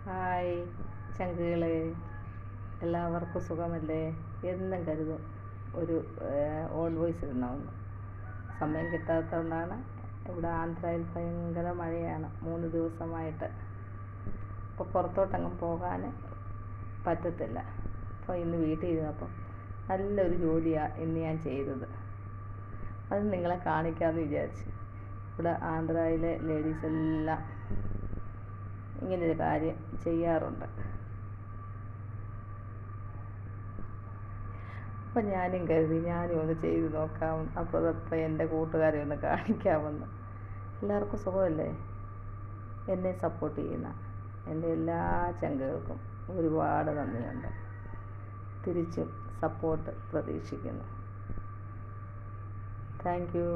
Hi ചങ്കുകളെ, എല്ലാവർക്കും സുഖമല്ലേ? എന്നും കരുതും ഒരു ഓൺ വോയിസ് ഇടണമെന്ന്. സമയം കിട്ടാത്തതുകൊണ്ടാണ്. ഇവിടെ ആന്ധ്രയിൽ ഭയങ്കര മഴയാണ് 3 ദിവസമായിട്ട്. ഇപ്പോൾ പുറത്തോട്ടങ്ങും പോകാൻ പറ്റത്തില്ല. അപ്പോൾ ഇന്ന് വീട്ടിൽ ഇരുന്നപ്പം നല്ലൊരു ജോലിയാണ് ഇന്ന് ഞാൻ ചെയ്തത്. അത് നിങ്ങളെ കാണിക്കാമെന്ന് വിചാരിച്ചു. ഇവിടെ ആന്ധ്രയിലെ ലേഡീസ് എല്ലാം ഇങ്ങനൊരു കാര്യം ചെയ്യാറുണ്ട്. അപ്പം ഞാനും കരുതി ഞാനും ഒന്ന് ചെയ്ത് നോക്കാം. അപ്പോൾ എൻ്റെ കൂട്ടുകാരെ ഒന്ന് കാണിക്കാമെന്ന്. എല്ലാവർക്കും സുഖമല്ലേ? എന്നെ സപ്പോർട്ട് ചെയ്യുന്ന എൻ്റെ എല്ലാ ചങ്കുകൾക്കും ഒരുപാട് നന്ദിയുണ്ട്. തിരിച്ചും സപ്പോർട്ട് പ്രതീക്ഷിക്കുന്നു. Thank you.